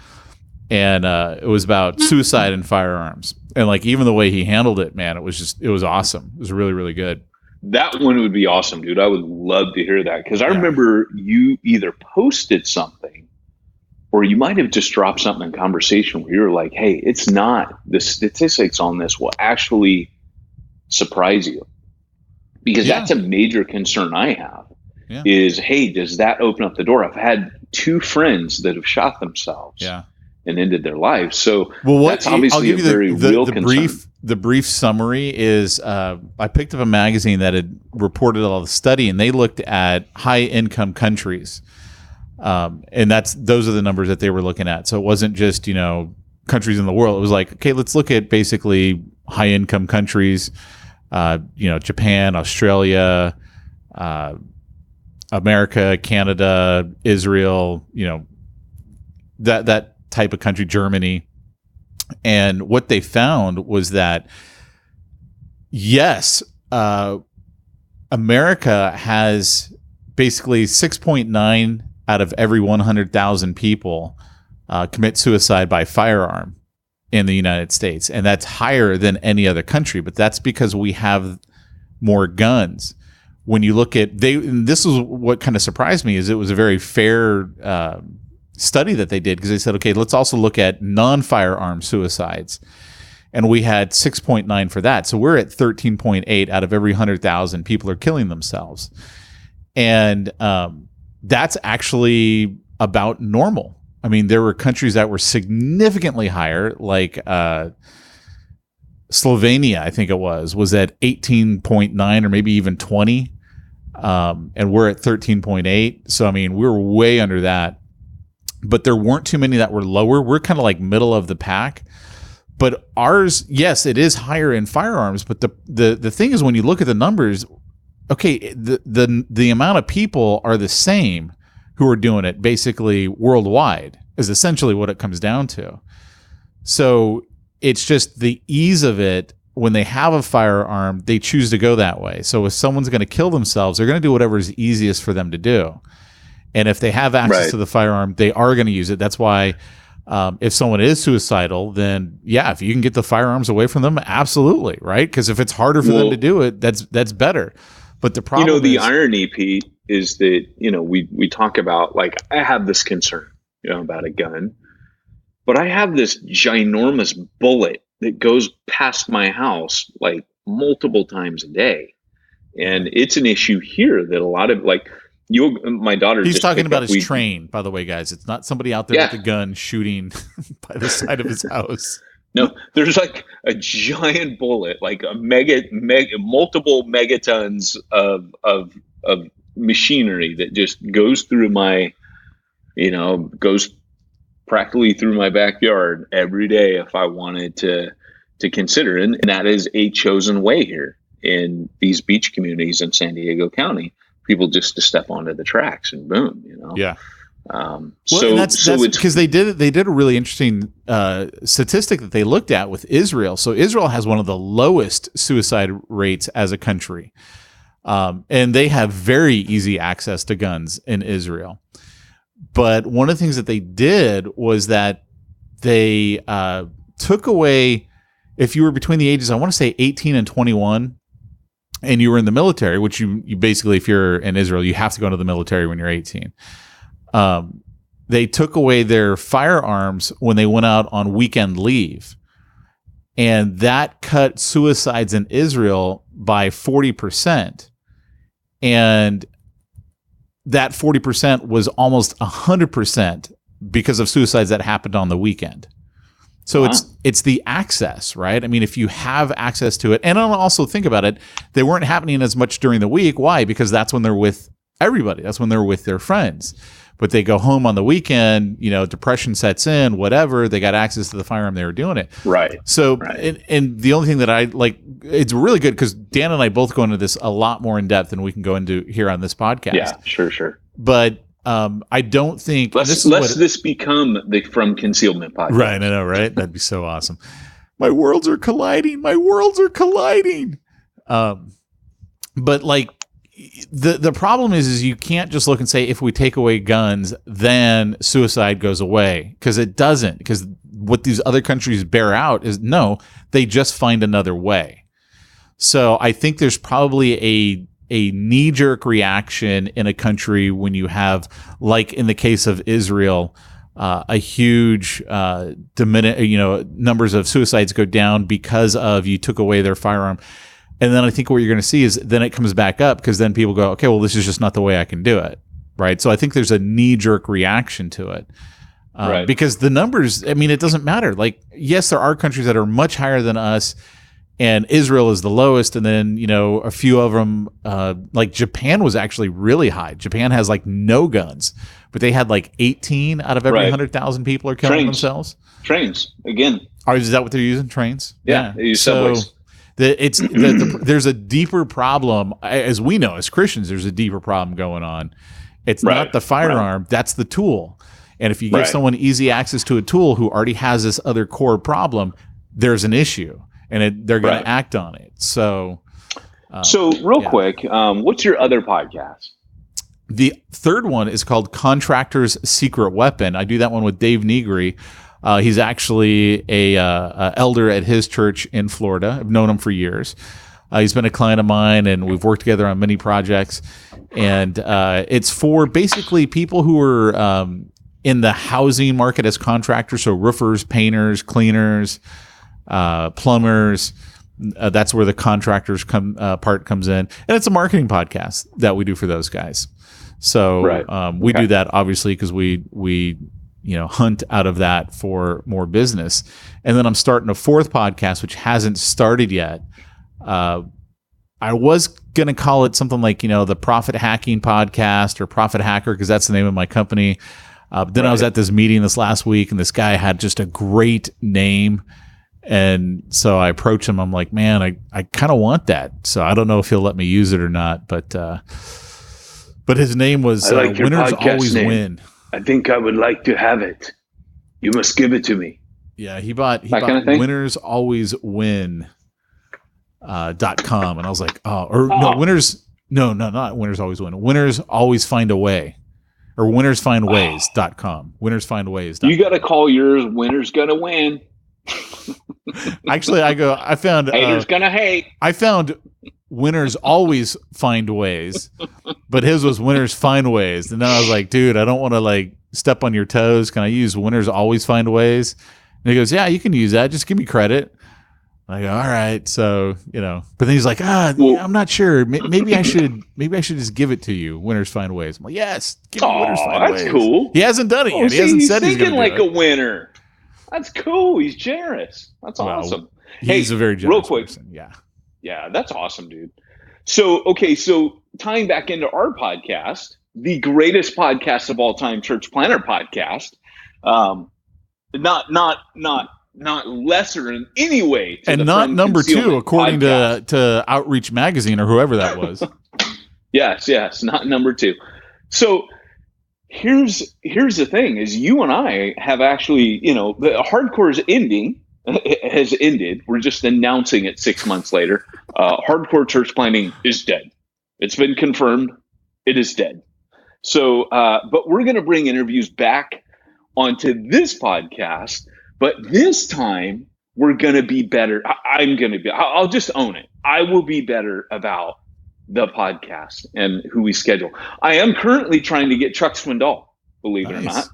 and it was about suicide and firearms. And like even the way he handled it, man, it was awesome. It was really, really good. That one would be awesome, dude. I would love to hear that because I remember you either posted something or you might have just dropped something in conversation where you were like, hey, it's not, the statistics on this will actually surprise you. Because that's a major concern I have is, hey, does that open up the door? I've had 2 friends that have shot themselves and ended their lives. So that's obviously a very real concern. The brief summary is I picked up a magazine that had reported all the study, and they looked at high-income countries. And those are the numbers that they were looking at. So it wasn't just, countries in the world. It was like, okay, let's look at basically high-income countries, Japan, Australia, America, Canada, Israel, that type of country, Germany. And what they found was that, yes, America has basically 6.9 out of every 100,000 people commit suicide by firearm in the United States. And that's higher than any other country, but that's because we have more guns. When you look at this is what kind of surprised me is it was a very fair study that they did because they said, okay, let's also look at non-firearm suicides. And we had 6.9 for that. So we're at 13.8 out of every 100,000 people are killing themselves. And that's actually about normal. I mean, there were countries that were significantly higher, like Slovenia, I think it was at 18.9 or maybe even 20. And we're at 13.8. So, I mean, we're way under that. But there weren't too many that were lower. We're kind of like middle of the pack. But ours, yes, it is higher in firearms. But the thing is, when you look at the numbers, okay, the amount of people are the same who are doing it basically worldwide is essentially what it comes down to. So it's just the ease of it. When they have a firearm, they choose to go that way. So if someone's going to kill themselves, they're going to do whatever is easiest for them to do. And if they have access to the firearm, they are going to use it. That's why if someone is suicidal, then if you can get the firearms away from them, absolutely, right? Because if it's harder for them to do it, that's better. But the problem the irony, Pete, is that, we talk about, like, I have this concern, about a gun, but I have this ginormous bullet that goes past my house like multiple times a day. And it's an issue here that a lot of, like, my daughter. He's talking about his train, by the way, guys. It's not somebody out there with a gun shooting by the side of his house. No, there's like a giant bullet, like a multiple megatons of machinery that just goes through my, goes practically through my backyard every day if I wanted to consider it. And that is a chosen way here in these beach communities in San Diego County. People just to step onto the tracks and boom, Yeah. So that's because they did a really interesting statistic that they looked at with Israel. So Israel has one of the lowest suicide rates as a country, and they have very easy access to guns in Israel. But one of the things that they did was that they took away, if you were between the ages, I want to say 18 and 21. And you were in the military, which you basically, if you're in Israel, you have to go into the military when you're 18. They took away their firearms when they went out on weekend leave. And that cut suicides in Israel by 40%. And that 40% was almost 100% because of suicides that happened on the weekend. So it's the access, right? I mean, if you have access to it, and also think about it, they weren't happening as much during the week. Why? Because that's when they're with everybody. That's when they're with their friends. But they go home on the weekend, depression sets in, whatever. They got access to the firearm. They were doing it. Right. So, and the only thing that I like, it's really good because Dan and I both go into this a lot more in depth than we can go into here on this podcast. Yeah, sure. But I don't think this become the From Concealment podcast. Right, I know, right? That'd be so awesome. My worlds are colliding. My worlds are colliding. But like the problem is you can't just look and say, if we take away guns, then suicide goes away, because it doesn't. Because what these other countries bear out is no, they just find another way. So I think there's probably a knee-jerk reaction in a country when you have, like in the case of Israel, a huge numbers of suicides go down because of you took away their firearm. And then I think what you're going to see is then it comes back up, because then people go, okay, well, this is just not the way I can do it. Right. So I think there's a knee-jerk reaction to it. Right. Because the numbers, I mean, it doesn't matter. Like, yes, there are countries that are much higher than us, and Israel is the lowest. And then, a few of them, like Japan was actually really high. Japan has like no guns, but they had like 18 out of every 100,000 people are killing themselves. Trains, again. Oh, is that what they're using? Trains? Yeah. They use subways. There's a deeper problem, as we know, as Christians, there's a deeper problem going on. It's not the firearm, that's the tool. And if you give someone easy access to a tool who already has this other core problem, there's an issue, and they're going to act on it. So real quick, what's your other podcast? The third one is called Contractor's Secret Weapon. I do that one with Dave Negri. He's actually a elder at his church in Florida. I've known him for years. He's been a client of mine, and we've worked together on many projects. And it's for basically people who are in the housing market as contractors, so roofers, painters, cleaners, plumbers. That's where the contractors part comes in, and it's a marketing podcast that we do for those guys. So we do that obviously because we hunt out of that for more business. And then I'm starting a fourth podcast, which hasn't started yet. I was going to call it something like, the Profit Hacking Podcast or Profit Hacker, because that's the name of my company. But then I was at this meeting this last week, and this guy had just a great name. And so I approached him. I'm like, man, I kind of want that. So I don't know if he'll let me use it or not. But his name was Winners Always Win. I think I would like to have it. You must give it to me. Yeah, he bought Winners Always Win. .com, and I was like, winners. No, not Winners Always Win. Winners Always Find a Way. Or winnersfindways.com. Winnersfindways.com. You got to call yours Winner's Gonna Win. Actually, I found haters gonna hate. I found Winners Always Find Ways, but his was Winners Find Ways. And then I was like, dude, I don't want to step on your toes. Can I use Winners Always Find Ways? And he goes, yeah, you can use that. Just give me credit. I go, all right. So, but then he's like, I'm not sure. Maybe I should just give it to you. Winners Find Ways. I'm like, yes, give me Winners Find Ways. That's cool. He hasn't done it yet. He hasn't said he's going to do it. He's thinking like a winner. That's cool. He's generous. That's awesome. He's a very generous person. Yeah. Yeah, that's awesome, dude. So tying back into our podcast, the greatest podcast of all time, Church Planner Podcast, not lesser in any way. And not number 2, according to Outreach Magazine or whoever that was. Yes, not number 2. So here's the thing: is you and I have actually, the hardcore is ending. It has ended. We're just announcing it 6 months later. Hardcore church planning is dead. It's been confirmed. It is dead. So, but we're going to bring interviews back onto this podcast. But this time, we're going to be better. I'll just own it. I will be better about the podcast and who we schedule. I am currently trying to get Chuck Swindoll, believe it or not.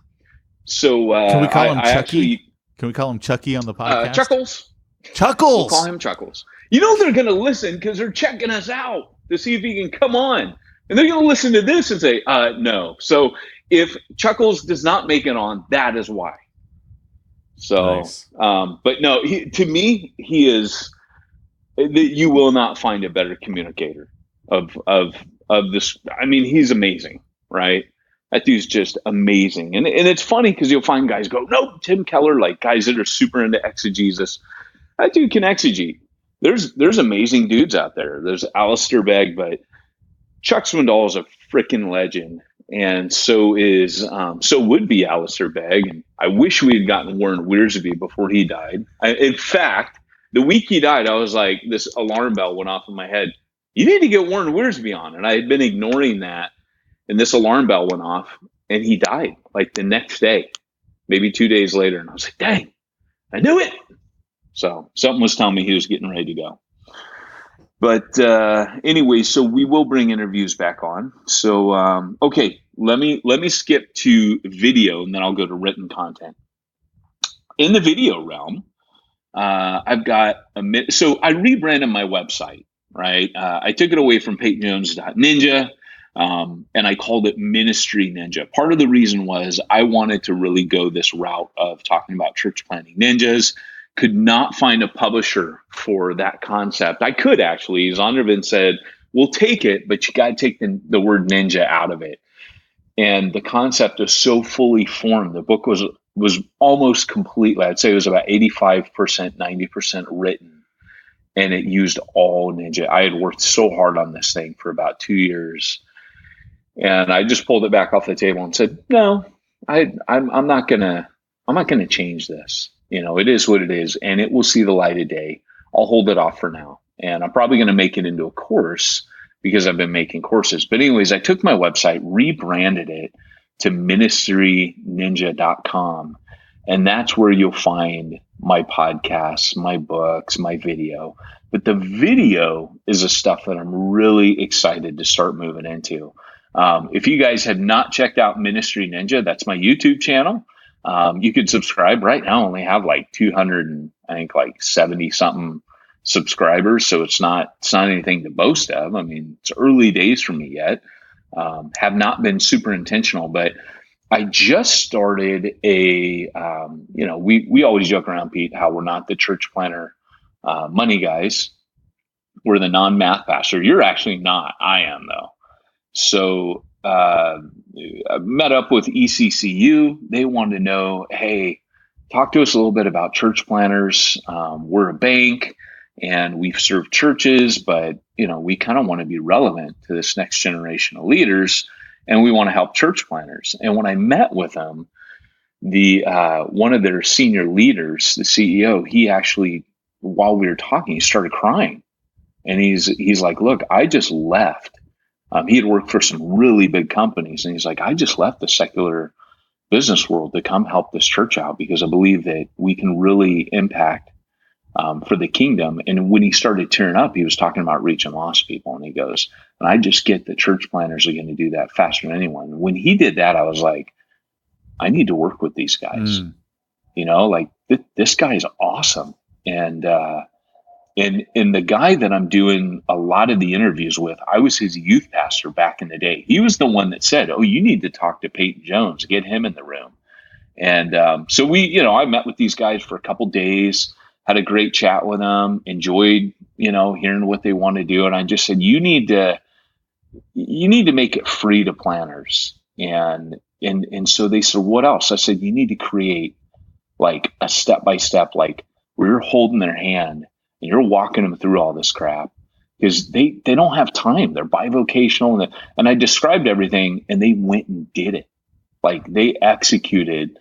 So can we call him Chucky? Can we call him Chucky on the podcast? Chuckles. We'll call him Chuckles. They're going to listen because they're checking us out to see if he can come on. And they're going to listen to this and say, no. So if Chuckles does not make it on, that is why. So, nice. But no, to me, he is. You will not find a better communicator of this. I mean, he's amazing, right? That dude's just amazing, and it's funny because you'll find guys go, no, Tim Keller, like guys that are super into exegesis. That dude can exegete. There's amazing dudes out there. There's Alistair Begg, but Chuck Swindoll is a freaking legend. And so would be Alistair Begg. And I wish we had gotten Warren Wiersbe before he died. In fact, the week he died, I was like, this alarm bell went off in my head. You need to get Warren Wiersbe on. And I had been ignoring that. And this alarm bell went off and he died like the next day, maybe 2 days later. And I was like, dang, I knew it. So something was telling me he was getting ready to go. But anyway, so we will bring interviews back on. So okay, let me skip to video and then I'll go to written content. In the video realm, I've got so I rebranded my website, right? I took it away from PeytonJones.ninja and I called it Ministry Ninja. Part of the reason was I wanted to really go this route of talking about church planting ninjas. Could not find a publisher for that concept. I could actually. Zondervan said, we'll take it, but you got to take the word ninja out of it. And the concept is so fully formed. The book was almost completely, I'd say it was about 85%, 90% written. And it used all ninja. I had worked so hard on this thing for about 2 years. And I just pulled it back off the table and said, no, I'm not gonna change this. It is what it is, and it will see the light of day. I'll hold it off for now. And I'm probably going to make it into a course because I've been making courses. But anyways, I took my website, rebranded it to ministryninja.com. And that's where you'll find my podcasts, my books, my video. But the video is the stuff that I'm really excited to start moving into. If you guys have not checked out Ministry Ninja, that's my YouTube channel. You could subscribe right now. I only have like 200 and I think like 70 something subscribers. So it's not anything to boast of. I mean, it's early days for me yet. Have not been super intentional, but I just started we always joke around, Pete, how we're not the church planner money guys. We're the non-math pastor. You're actually not. I am though. So I met up with ECCU. They wanted to know, hey, talk to us a little bit about church planners. We're a bank and we've served churches, but we kind of want to be relevant to this next generation of leaders, and we want to help church planners. And when I met with them, one of their senior leaders, the CEO, he actually, while we were talking, he started crying, and he's like, "Look, I just left." He had worked for some really big companies, and he's like, I just left the secular business world to come help this church out because I believe that we can really impact for the kingdom. And when he started tearing up, he was talking about reaching lost people. And he goes, and I just get that church planners are going to do that faster than anyone. When he did that, I was like, I need to work with these guys. This guy is awesome. And the guy that I'm doing a lot of the interviews with, I was his youth pastor back in the day. He was the one that said, oh, you need to talk to Peyton Jones, get him in the room. And so I met with these guys for a couple days, had a great chat with them, enjoyed, hearing what they want to do. And I just said, you need to make it free to planners. And so they said, what else? I said, you need to create like a step-by-step, like where you're holding their hand and you're walking them through all this crap because they don't have time. They're bivocational. And I described everything and they went and did it. Like they executed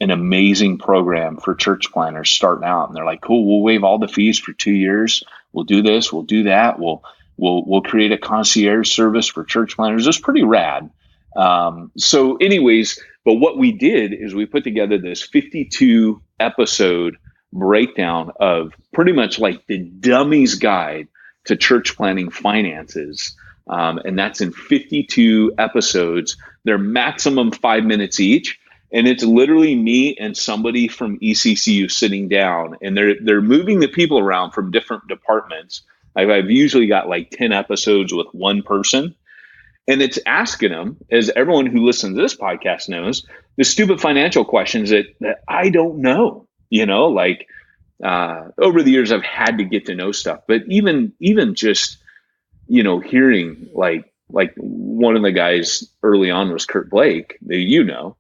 an amazing program for church planners starting out. And they're like, cool, we'll waive all the fees for 2 years. We'll do this. We'll do that. We'll create a concierge service for church planners. It's pretty rad. So anyways, but what we did is we put together this 52 episode breakdown of pretty much like the dummy's guide to church planning finances. And that's in 52 episodes. They're maximum 5 minutes each. And it's literally me and somebody from ECCU sitting down, and they're moving the people around from different departments. I've usually got like 10 episodes with one person. And it's asking them, as everyone who listens to this podcast knows, the stupid financial questions that I don't know. Over the years, I've had to get to know stuff. But even just, hearing like one of the guys early on was Kurt Blake, that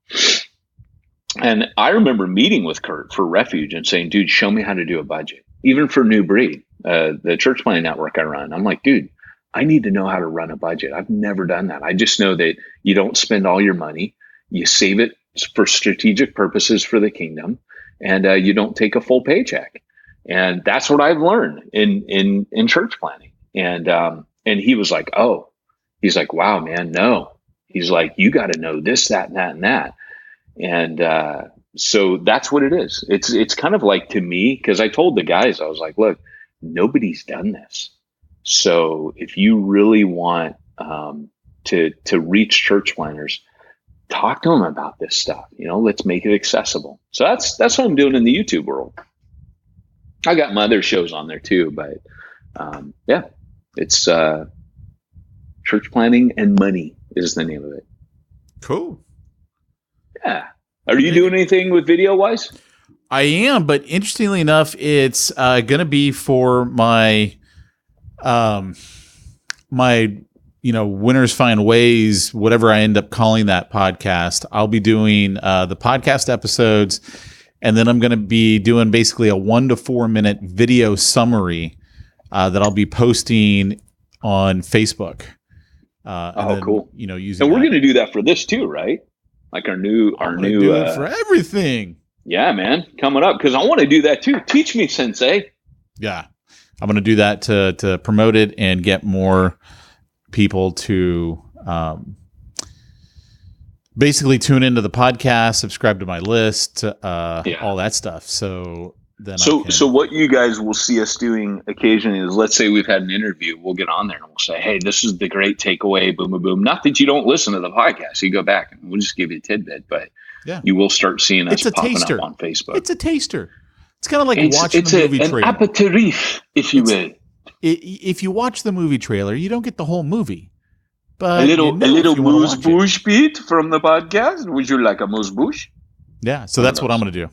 And I remember meeting with Kurt for Refuge and saying, dude, show me how to do a budget, even for New Breed, the church planning network I run. I'm like, dude, I need to know how to run a budget. I've never done that. I just know that you don't spend all your money. You save it for strategic purposes for the kingdom, and you don't take a full paycheck. And that's what I've learned in church planning. And he was like, oh, he's like, wow, man, no. He's like, you got to know this, that, and that, and that. And so that's what it is. It's kind of like, to me, because I told the guys, I was like, look, nobody's done this. So if you really want to reach church planners, talk to them about this stuff. Let's make it accessible. So that's what I'm doing in the YouTube world. I got my other shows on there too, but yeah, it's Church Planning and Money is the name of it. Cool. Yeah. Are you doing anything with video wise? I am, but interestingly enough, it's going to be for my Winners Find Ways, whatever I end up calling that podcast. I'll be doing the podcast episodes, and then I'm going to be doing basically a 1 to 4 minute video summary that I'll be posting on Facebook. Cool. Using and we're going to do that for this too, right? Like our new do it for everything. Yeah, man, coming up, because I want to do that too. Teach me, Sensei. Yeah, I'm going to do that to promote it and get more people to basically tune into the podcast, subscribe to my list, all that stuff. So then, so what you guys will see us doing occasionally is, let's say we've had an interview, we'll get on there and we'll say, hey, this is the great takeaway, boom, boom, boom. Not that you don't listen to the podcast, you go back and we'll just give you a tidbit, but you will start seeing us popping up on Facebook. It's a taster. It's kind of like watching the movie trailer. An aperitif, if you will. If you watch the movie trailer, you don't get the whole movie. But a little moose-bouche, Pete, from the podcast. Would you like a moose-bouche? Yeah, so that's what I'm going to do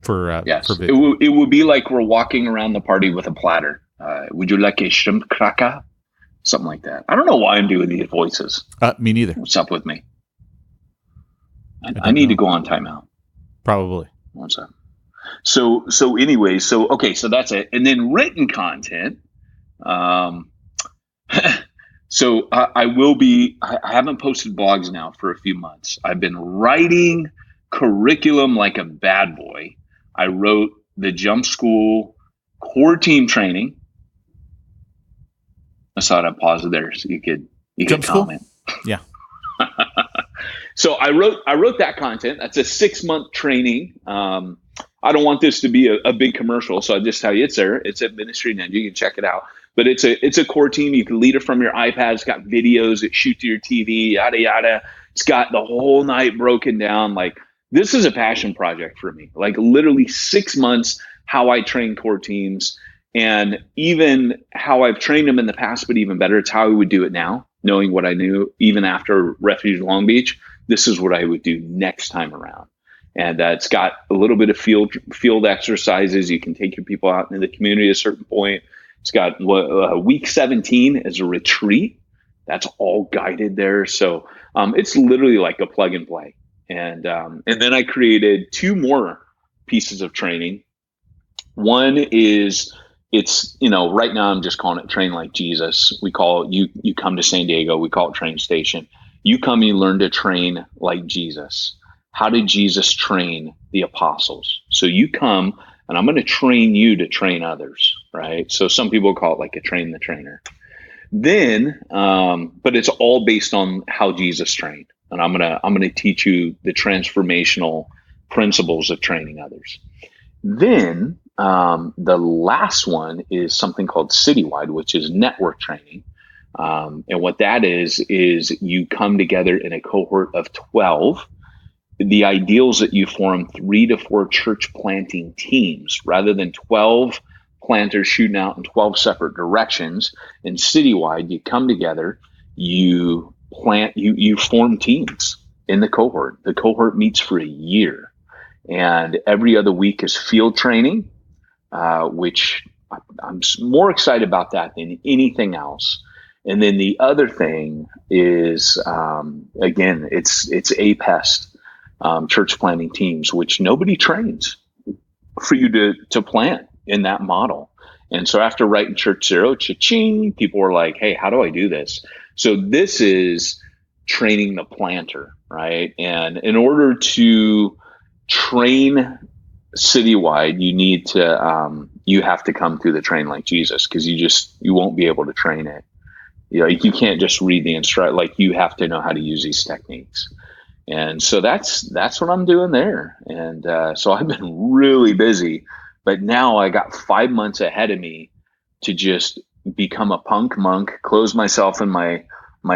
for yes. for video. It would be like we're walking around the party with a platter. Would you like a shrimp cracker? Something like that. I don't know why I'm doing these voices. Me neither. What's up with me? I need to go on timeout. Probably. What's up? So anyway, so that's it. And then written content. So I will be, I haven't posted blogs now for a few months. I've been writing curriculum like a bad boy. I wrote the Jump School core team training. I thought I'd pause it there so you could comment. Yeah. So I wrote that content. That's a 6-month training. I don't want this to be a big commercial, so I just tell you it's there. It's at Ministry Ninja. You can check it out. But it's a core team. You can lead it from your iPad. It's got videos that shoot to your TV, yada yada. It's got the whole night broken down. Like, this is a passion project for me. Like, literally 6 months, how I train core teams, and even how I've trained them in the past, but even better, it's how I would do it now, knowing what I knew even after Refuge Long Beach. This is what I would do next time around. And it's got a little bit of field exercises. You can take your people out into the community at a certain point. It's got week 17 as a retreat. That's all guided there. So it's literally like a plug and play. And then I created 2 more pieces of training. One is, it's, right now I'm just calling it Train Like Jesus. We call it, you come to San Diego, we call it Train Station. You come, you learn to train like Jesus. How did Jesus train the apostles? So you come, and I'm going to train you to train others, right? So some people call it like a train the trainer. Then, but it's all based on how Jesus trained, and I'm gonna teach you the transformational principles of training others. Then the last one is something called Citywide, which is network training, and what that is you come together in a cohort of 12. The ideals that you form 3 to 4 church planting teams rather than 12 planters shooting out in 12 separate directions. In Citywide, you come together, you plant, you form teams in the cohort. The cohort meets for a year, and every other week is field training, which I'm more excited about that than anything else. And then the other thing is, again, it's APEST. Church planting teams, which nobody trains for you to plant in that model. And so after writing Church Zero, cha-ching, people were like, hey, how do I do this? So this is training the planter, right? And in order to train citywide, you need to, you have to come through the train like Jesus, because you won't be able to train it. You can't just read the instruct, like you have to know how to use these techniques. And so that's what I'm doing there. And so I've been really busy, but now I got 5 months ahead of me to just become a punk monk, close myself in my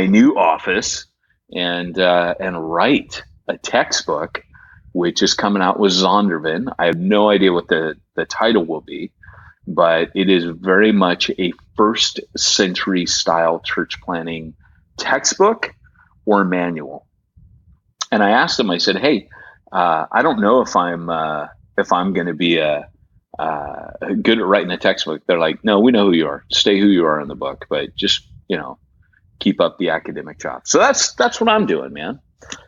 new office, and write a textbook, which is coming out with Zondervan. I have no idea what the title will be, but it is very much a first century style church planning textbook or manual. And I asked them, I said, hey, I don't know if I'm going to be good at writing a textbook. They're like, no, we know who you are. Stay who you are in the book, but just, keep up the academic job. So that's what I'm doing, man.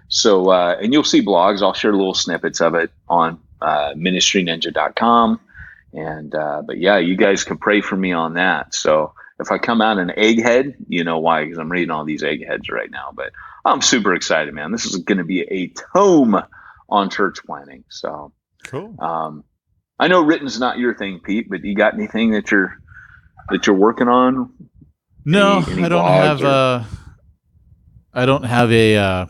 So, and you'll see blogs. I'll share little snippets of it on ministryninja.com. And, but yeah, you guys can pray for me on that. So if I come out an egghead, you know why, because I'm reading all these eggheads right now, but I'm super excited, man. This is going to be a tome on church planning. So cool. I know written's not your thing, Pete, but you got anything that you're working on? No, Any I don't have a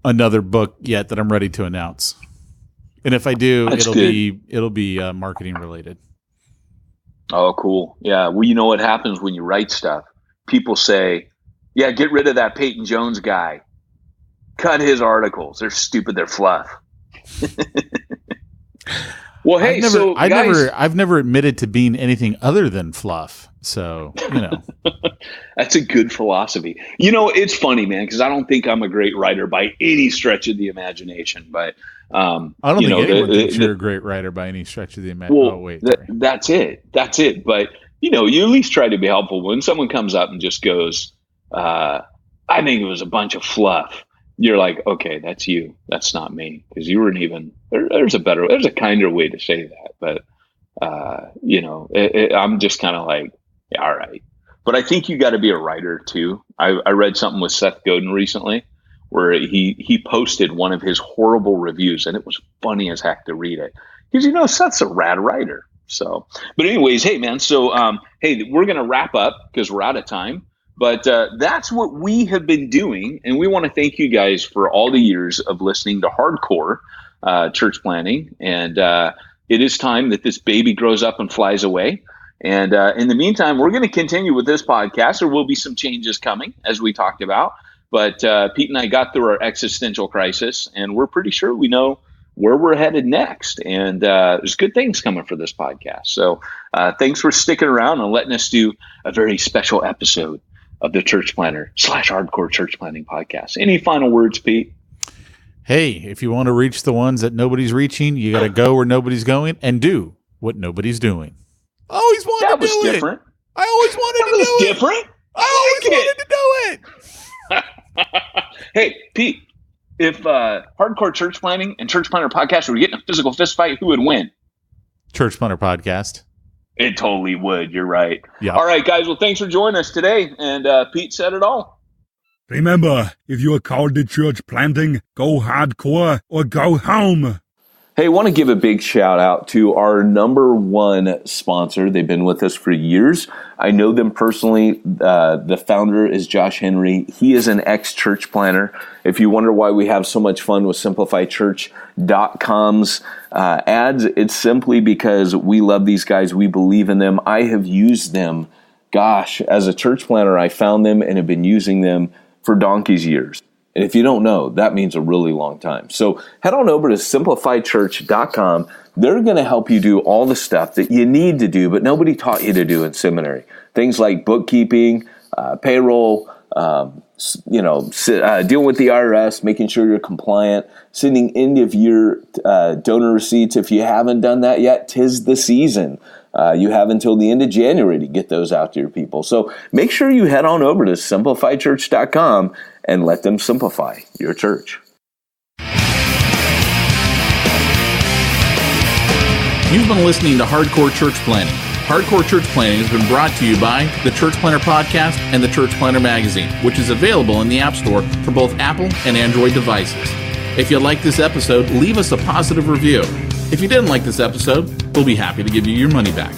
another book yet that I'm ready to announce. And if I do, it'll be marketing related. Oh, cool. Yeah. Well, you know what happens when you write stuff? People say, yeah, get rid of that Peyton Jones guy. Cut his articles. They're stupid. They're fluff. Well, hey, I've never admitted to being anything other than fluff. So, that's a good philosophy. It's funny, man, because I don't think I'm a great writer by any stretch of the imagination, but I don't think anyone thinks you're a great writer by any stretch of the imagination. Well, that's it. But, you at least try to be helpful. When someone comes up and just goes, I think it was a bunch of fluff. You're like, okay, that's you. That's not me. Because you weren't even, there's a kinder way to say that. But, I'm just kind of like, yeah, all right. But I think you got to be a writer too. I read something with Seth Godin recently where he posted one of his horrible reviews, and it was funny as heck to read it. Because, Seth's a rad writer. So, but anyways, hey, man. So, hey, we're going to wrap up because we're out of time. But that's what we have been doing. And we want to thank you guys for all the years of listening to hardcore church planning. And it is time that this baby grows up and flies away. And in the meantime, we're going to continue with this podcast. There will be some changes coming, as we talked about. But Pete and I got through our existential crisis, and we're pretty sure we know where we're headed next. And there's good things coming for this podcast. So thanks for sticking around and letting us do a very special episode of the Church Planner / Hardcore Church Planning Podcast. Any final words, Pete? Hey, if you want to reach the ones that nobody's reaching, you got to go where nobody's going and do what nobody's doing. I always wanted to do it. Different. I always wanted to do it. Different. I always wanted to do it. Hey, Pete, if Hardcore Church Planning and Church Planner Podcast were getting a physical fist fight, who would win? Church Planner Podcast. It totally would. You're right. Yeah. All right, guys. Well, thanks for joining us today. And Pete said it all. Remember, if you are called to church planting, go hardcore or go home. Hey, I want to give a big shout out to our number one sponsor. They've been with us for years. I know them personally. The founder is Josh Henry. He is an ex-church planner. If you wonder why we have so much fun with SimplifyChurch.com's ads, it's simply because we love these guys. We believe in them. I have used them. Gosh, as a church planner, I found them and have been using them for donkey's years. And if you don't know, that means a really long time. So head on over to SimplifyChurch.com. They're going to help you do all the stuff that you need to do, but nobody taught you to do in seminary. Things like bookkeeping, payroll, dealing with the IRS, making sure you're compliant, sending end of year donor receipts. If you haven't done that yet, 'tis the season. You have until the end of January to get those out to your people. So make sure you head on over to SimplifyChurch.com and let them simplify your church. You've been listening to Hardcore Church Planning. Hardcore Church Planning has been brought to you by the Church Planner Podcast and the Church Planner Magazine, which is available in the App Store for both Apple and Android devices. If you like this episode, leave us a positive review. If you didn't like this episode, we'll be happy to give you your money back.